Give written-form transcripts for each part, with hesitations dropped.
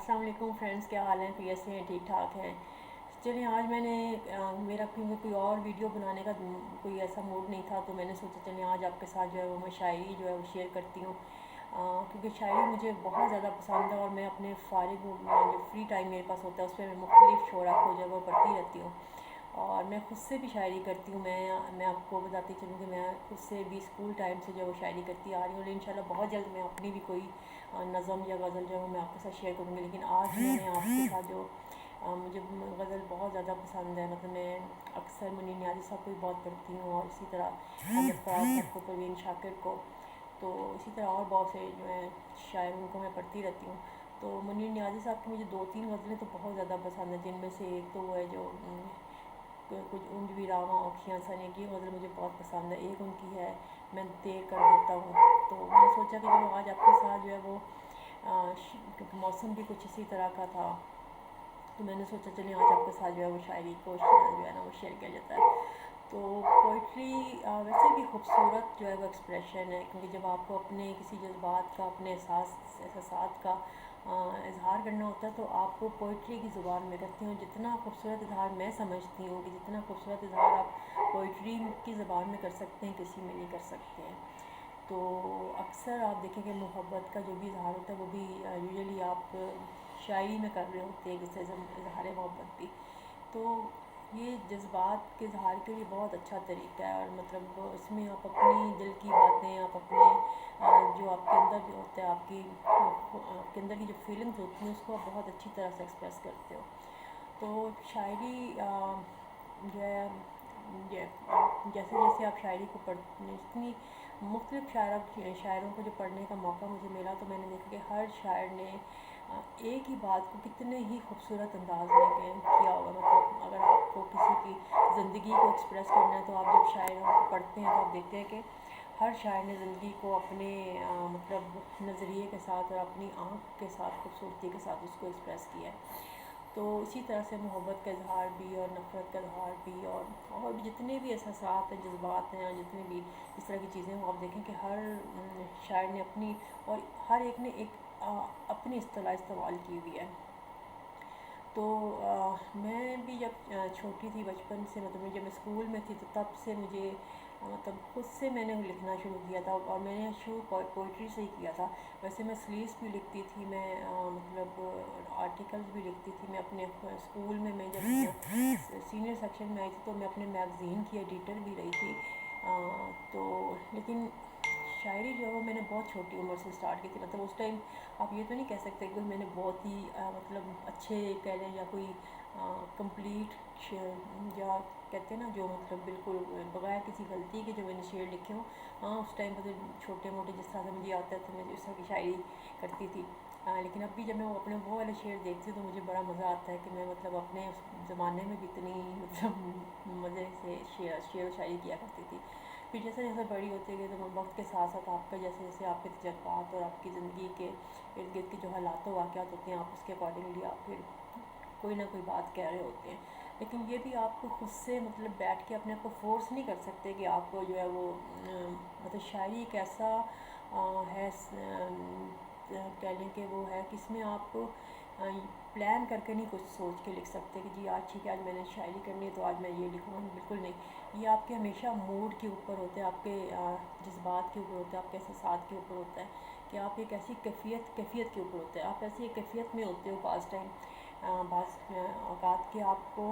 السلام علیکم فرینڈس، کیا حال ہیں؟ کیسے ہیں؟ ٹھیک ٹھاک ہیں؟ چلیں آج میں نے میرا کیونکہ کوئی اور ویڈیو بنانے کا کوئی ایسا موڈ نہیں تھا، تو میں نے سوچا چلیں آج آپ کے ساتھ جو ہے وہ میں شاعری جو ہے وہ شیئر کرتی ہوں، کیونکہ شاعری مجھے بہت زیادہ پسند ہے اور میں اپنے فارغ جو فری ٹائم میرے پاس ہوتا ہے اس پہ میں مختلف شعراء کو جو ہے وہ پڑھتی رہتی ہوں، اور میں خود سے بھی شاعری کرتی ہوں۔ میں آپ کو بتاتی چلوں کہ میں خود سے بھی اسکول ٹائم سے جو ہے وہ شاعری کرتی آ رہی ہوں، اور انشاءاللہ بہت جلد میں اپنی بھی کوئی نظم یا غزل جو ہے وہ میں آپ کے ساتھ شیئر کروں گی۔ لیکن آج میں نے آپ کے ساتھ جو مجھے غزل بہت زیادہ پسند ہے، مطلب میں اکثر منیر نیازی صاحب کو بھی بہت پڑھتی ہوں، اور اسی طرح امجد فراز صاحب کو، پروین شاکر کو، تو اسی طرح اور بہت سے جو ہیں شاعر ان کو میں پڑھتی رہتی ہوں۔ تو منیر نیازی صاحب کی مجھے دو تین غزلیں تو بہت زیادہ پسند ہیں، جن میں سے ایک تو وہ ہے جو کچھ اونج بھی راواں آنکھیاں سنے کی غزل مجھے بہت پسند ہے، ایک ان کی ہے میں دیر کر دیتا ہوں۔ تو میں نے سوچا کہ چلو آج آپ کے ساتھ جو ہے وہ کیونکہ موسم بھی کچھ اسی طرح کا تھا، تو میں نے سوچا چلیں آج آپ کے ساتھ جو ہے وہ شاعری کو جو ہے نا وہ شیئر کیا جاتا ہے۔ تو پوئٹری ویسے بھی خوبصورت جو ہے وہ ایکسپریشن ہے، کیونکہ جب آپ کو اپنے کسی جذبات کا، اپنے احساسات کا اظہار کرنا ہوتا ہے تو آپ کو پوئٹری کی زبان میں کرتی ہوں۔ جتنا خوبصورت اظہار میں سمجھتی ہوں کہ جتنا خوبصورت اظہار آپ پوئٹری کی زبان میں کر سکتے ہیں کسی میں نہیں کر سکتے ہیں۔ تو اکثر آپ دیکھیں کہ محبت کا جو بھی اظہار ہوتا ہے وہ بھی یوزلی آپ شاعری میں کر رہے ہوتے ہیں، جیسے اظہار محبت بھی، تو یہ جذبات کے اظہار کے لیے بہت اچھا طریقہ ہے، اور مطلب اس میں آپ اپنی دل کی باتیں، آپ اپنے جو آپ کے اندر جو ہوتا ہے، آپ کے اندر کی جو فیلنگز ہوتی ہیں اس کو آپ بہت اچھی طرح سے ایکسپریس کرتے ہو۔ تو شاعری جو ہے جیسے جیسے آپ شاعری کو اتنی مختلف شاعروں کو جو پڑھنے کا موقع مجھے ملا، تو میں نے دیکھا کہ ہر شاعر نے ایک ہی بات کو کتنے ہی خوبصورت انداز میں کیا ہوگا۔ مطلب اگر آپ کو کسی کی زندگی کو ایکسپریس کرنا ہے تو آپ جب شاعروں کو پڑھتے ہیں تو آپ دیکھتے ہیں کہ ہر شاعر نے زندگی کو اپنے مطلب نظریے کے ساتھ اور اپنی آنکھ کے ساتھ، خوبصورتی کے ساتھ اس کو ایکسپریس کیا ہے۔ تو اسی طرح سے محبت کا اظہار بھی، اور نفرت کا اظہار بھی، اور بھی جتنے بھی احساسات ہیں، جذبات ہیں، اور جتنے بھی اس طرح کی چیزیں ہیں، وہ آپ دیکھیں کہ ہر شاعر نے اپنی، اور ہر ایک نے ایک اپنی اصطلاح استعمال کی ہوئی ہے۔ تو میں بھی جب چھوٹی تھی، بچپن سے، مطلب جب میں اسکول میں تھی تو تب سے مجھے مطلب خود سے میں نے لکھنا شروع کیا تھا، اور میں نے شروع پوئٹری سے ہی کیا تھا۔ ویسے میں سلیس بھی لکھتی تھی، میں مطلب آرٹیکلز بھی لکھتی تھی۔ میں اپنے اسکول میں جب سینئر سیکشن میں آئی تھی تو میں اپنے میگزین کی ایڈیٹر بھی رہی تھی۔ تو لیکن شاعری جو ہے وہ میں نے بہت چھوٹی عمر سے اسٹارٹ کی تھی، مطلب اس ٹائم آپ یہ تو نہیں کہہ سکتے کہ میں نے بہت ہی مطلب اچھے کہہ لیں، یا کوئی کمپلیٹ یا کہتے ہیں نا جو مطلب بالکل بغیر کسی غلطی کے جو میں نے شعر لکھے ہوں۔ ہاں اس ٹائم پہ چھوٹے موٹے جس طرح سے مجھے آتا ہے تو میں اس طرح کی شاعری کرتی تھی، لیکن اب بھی جب میں اپنے وہ والے شعر دیکھتی ہوں تو مجھے بڑا مزہ آتا ہے کہ میں مطلب اپنے اس زمانے میں بھی اتنی مطلب مزے سے شعر و شاعری کیا کرتی تھی۔ پھر جیسے جیسے بڑی ہوتی گئی تو وقت کے ساتھ ساتھ آپ کا جیسے جیسے آپ کے تجربات اور آپ کی زندگی کے ارد گرد کے جو حالات و واقعات ہوتے ہیں، آپ اس کے اکارڈنگلی آپ پھر کوئی نہ کوئی بات کہہ رہے ہوتے ہیں۔ لیکن یہ بھی آپ کو خود سے مطلب بیٹھ کے اپنے آپ کو فورس نہیں کر سکتے کہ آپ کو جو ہے وہ مطلب شاعری ایک ایسا ہے، کہہ لیں کہ وہ ہے کہ اس میں آپ پلان کر کے نہیں کچھ سوچ کے لکھ سکتے کہ جی آج ٹھیک ہے آج میں نے شاعری کرنی ہے تو آج میں یہ لکھوں گا، بالکل نہیں۔ یہ آپ کے ہمیشہ موڈ کے اوپر ہوتا ہے، آپ کے جذبات کے اوپر ہوتا ہے، آپ کے احساسات کے اوپر ہوتا ہے کہ آپ ایک ایسی کیفیت کے اوپر ہوتے ہیں، آپ ایسی ایک کیفیت میں ہوتے ہو بعض ٹائم، بعض اوقات کہ آپ کو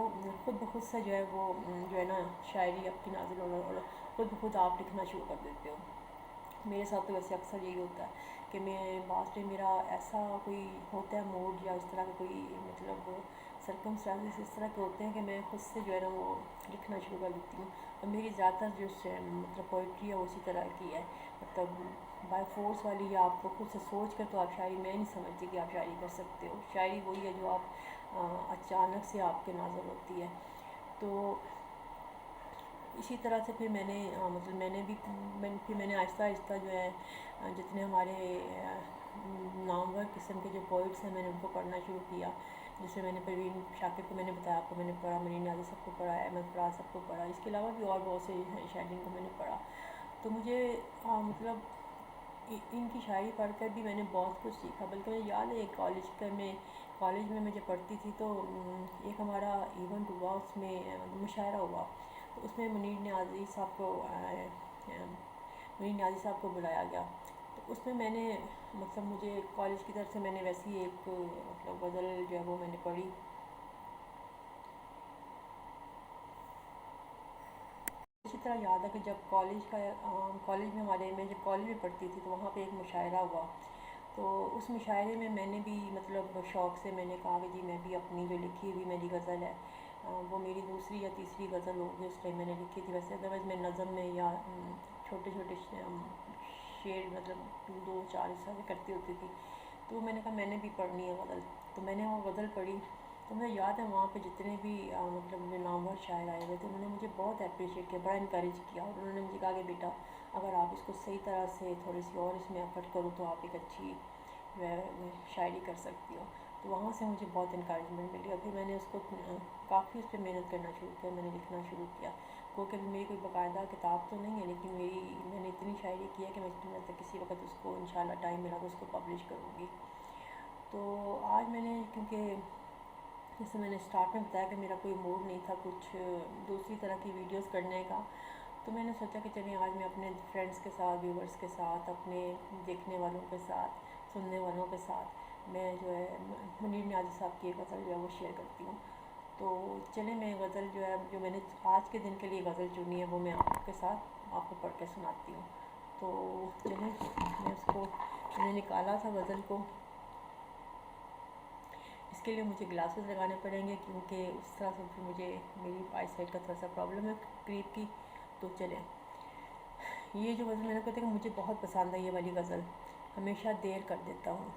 خود بخود سے جو ہے وہ جو ہے نا شاعری آپ کی نازل ہونا، اور خود بخود آپ لکھنا شروع کر دیتے ہو۔ میرے ساتھ تو ویسے اکثر یہی ہوتا ہے کہ میں بعض ٹائم میرا ایسا کوئی ہوتا ہے موڈ، یا اس طرح کا کوئی مطلب سرکمسٹانسز اس طرح کے ہوتے ہیں کہ میں خود سے جو ہے نا وہ لکھنا شروع کر دیتی ہوں، اور میری زیادہ تر جو مطلب پوئٹری ہے وہ اسی طرح کی ہے، مطلب بائی فورس والی، یا آپ کو خود سے سوچ کر تو آپ شاعری میں نہیں سمجھتی کہ آپ شاعری کر سکتے ہو۔ شاعری وہی ہے جو آپ اچانک سے آپ کے نازل ہوتی ہے۔ تو اسی طرح سے پھر میں نے مطلب میں نے آہستہ آہستہ جو ہے جتنے ہمارے نامور قسم کے جو پوئٹس ہیں میں نے ان کو پڑھنا شروع کیا، جیسے میں نے پروین شاکر کو میں نے بتایا آپ کو، میں نے پڑھا منیر نیازی صاحب کو پڑھا، احمد فراز صاحب کو پڑھا، اس کے علاوہ بھی اور بہت سے شاعرین کو میں نے پڑھا۔ تو مجھے مطلب ان کی شاعری پڑھ کر بھی میں نے بہت کچھ سیکھا، بلکہ مجھے یاد ہے کالج میں جب پڑھتی تھی تو ایک ہمارا ایونٹ ہوا، اس میں مشاعرہ ہوا، تو اس میں منیر نیازی صاحب کو بلایا گیا، تو اس میں میں نے مطلب مجھے کالج کی طرف سے میں نے ویسی ایک مطلب غزل جو ہے وہ میں نے پڑھی۔ اسی طرح یاد ہے کہ جب کالج میں جب کالج میں پڑھتی تھی تو وہاں پہ ایک مشاعرہ ہوا، تو اس مشاعرے میں میں نے بھی مطلب شوق سے میں نے کہا کہ جی میں بھی اپنی جو لکھی ہوئی میری غزل ہے وہ میری دوسری یا تیسری غزل ہوگی، اس ٹائم میں نے لکھی تھی، ویسے ادروائز میں نظم میں یا چھوٹے چھوٹے شعر مطلب 2 4 اس طرح سے کرتی ہوتی تھی، تو میں نے کہا میں نے بھی پڑھنی ہے غزل، تو میں نے وہ غزل پڑھی، تو مجھے یاد ہے وہاں پہ جتنے بھی مطلب جو نامور شاعر آئے ہوئے تھے انہوں نے مجھے بہت اپریشیٹ کیا، بڑا انکریج کیا، اور انہوں نے مجھے کہا کہ بیٹا اگر آپ اس کو صحیح طرح سے تھوڑی سی اور اس میں ایفرٹ کرو تو آپ ایک اچھی شاعری کر سکتی ہو، تو وہاں سے مجھے بہت انکریجمنٹ ملی، اور پھر میں نے اس کو کافی اس پہ محنت کرنا شروع کیا، میں نے لکھنا شروع کیا، کیونکہ میری کوئی باقاعدہ کتاب تو نہیں ہے، لیکن میں نے اتنی شاعری کی ہے کہ میں کسی وقت اس کو انشاءاللہ ٹائم ملا تو اس کو پبلش کروں گی۔ تو آج میں نے کیونکہ جیسے میں نے اسٹارٹ میں بتایا کہ میرا کوئی موڈ نہیں تھا کچھ دوسری طرح کی ویڈیوز کرنے کا، تو میں نے سوچا کہ چلیں آج میں اپنے فرینڈس کے ساتھ، ویورز کے ساتھ، اپنے دیکھنے والوں کے ساتھ، سننے والوں کے ساتھ میں جو ہے منیر نیازی صاحب کی ایک غزل جو ہے وہ شیئر کرتی ہوں۔ تو چلیں میں غزل جو میں نے آج کے دن کے لیے غزل چنی ہے وہ میں آپ کے ساتھ آپ کو پڑھ کے سناتی ہوں۔ تو چلیں میں نے نکالا تھا غزل کو، اس کے لیے مجھے گلاسز لگانے پڑیں گے کیونکہ اس طرح سے پھر مجھے میری آئی سائٹ کا تھوڑا سا پرابلم ہے قریب کی، تو چلیں یہ جو غزل میں نے کہتے ہیں کہ مجھے بہت پسند ہے یہ والی غزل، ہمیشہ دیر کر دیتا ہوں۔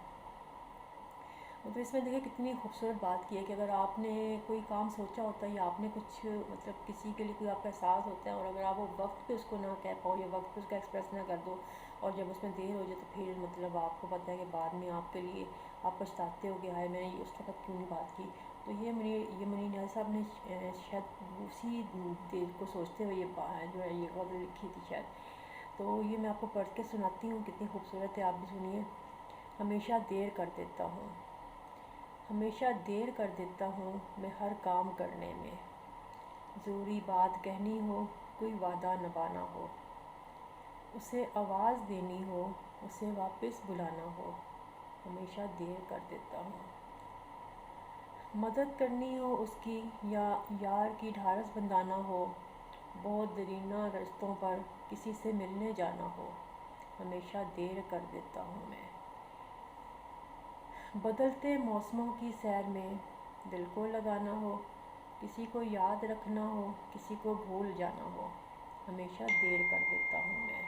تو اس میں دیکھیں کتنی خوبصورت بات کی ہے کہ اگر آپ نے کوئی کام سوچا ہوتا ہے یا آپ نے کچھ مطلب کسی کے لیے کوئی آپ کا احساس ہوتا ہے، اور اگر آپ وہ وقت پہ اس کو نہ کہہ پاؤ یا وقت پہ اس کا ایکسپریس نہ کر دو، اور جب اس میں دیر ہو جائے تو پھر مطلب آپ کو پتہ ہے کہ بعد میں آپ کے لیے آپ پچھتاتے ہو کہ ہائے میں نے اس وقت کیوں نہیں بات کی۔ تو یہ منیر نیازی صاحب نے شاید اسی دیر کو سوچتے ہوئے جو ہے یہ غزل لکھی تھی شاید، تو یہ میں آپ کو پڑھ کے سناتی ہوں، کتنی خوبصورت ہے، آپ بھی سنیے۔ ہمیشہ دیر کر دیتا ہوں، ہمیشہ دیر کر دیتا ہوں میں ہر کام کرنے میں، ضروری بات کہنی ہو، کوئی وعدہ نبھانا ہو، اسے آواز دینی ہو، اسے واپس بلانا ہو، ہمیشہ دیر کر دیتا ہوں، مدد کرنی ہو اس کی یا یار کی ڈھارس بندھانا ہو، بہت دیرینہ رستوں پر کسی سے ملنے جانا ہو، ہمیشہ دیر کر دیتا ہوں میں، بدلتے موسموں کی سیر میں دل کو لگانا ہو، کسی کو یاد رکھنا ہو، کسی کو بھول جانا ہو، ہمیشہ دیر کر دیتا ہوں میں،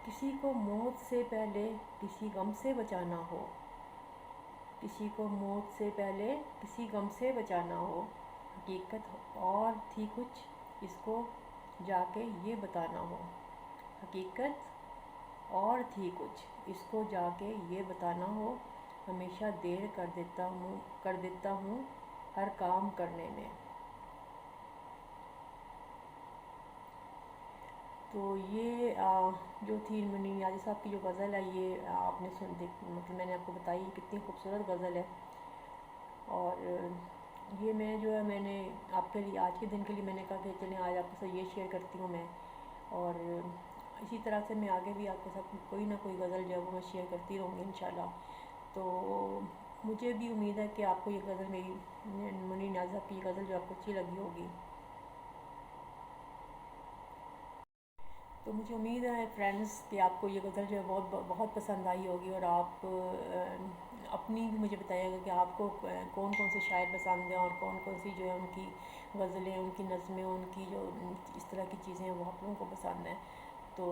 کسی کو موت سے پہلے کسی غم سے بچانا ہو، کسی کو موت سے پہلے کسی غم سے بچانا ہو، حقیقت اور تھی کچھ اس کو جا کے یہ بتانا ہو، حقیقت اور تھی کچھ اس کو جا کے یہ بتانا ہو، ہمیشہ دیر کر دیتا ہوں ہر کام کرنے میں۔ تو یہ جو تھی منیر نیازی صاحب کی جو غزل ہے یہ آپ نے مطلب میں نے آپ کو بتائی کتنی خوبصورت غزل ہے، اور یہ میں نے آپ کے لیے آج کے دن کے لیے میں نے کہا کہ چلیں آج آپ کے ساتھ یہ شیئر کرتی ہوں میں، اور اسی طرح سے میں آگے بھی آپ کے ساتھ کوئی نہ کوئی غزل جو ہے وہ میں شیئر کرتی رہوں گی انشاءاللہ۔ تو مجھے بھی امید ہے کہ آپ کو یہ غزل میری منیر نیازی صاحب کی یہ غزل جو آپ کو اچھی لگی ہوگی، تو مجھے امید ہے فرینڈس کہ آپ کو یہ غزل جو ہے بہت پسند آئی ہوگی، اور آپ اپنی بھی مجھے بتائیے گا کہ آپ کو کون کون سے شاعر پسند ہیں اور کون کون سی جو ہے ان کی غزلیں، ان کی نظمیں، ان کی جو اس طرح کی چیزیں ہیں وہ آپ لوگوں کو پسند ہیں۔ تو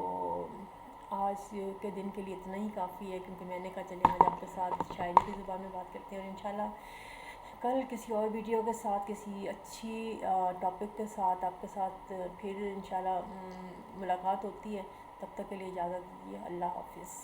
آج کے دن کے لیے اتنا ہی کافی ہے، کیونکہ میں نے کہا چلیں آج آپ کے ساتھ شاعری کی زبان میں بات کرتے ہیں، اور انشاءاللہ کل کسی اور ویڈیو کے ساتھ کسی اچھی ٹاپک کے ساتھ آپ کے ساتھ پھر انشاءاللہ ملاقات ہوتی ہے، تب تک کے لیے اجازت دیجیے، اللہ حافظ۔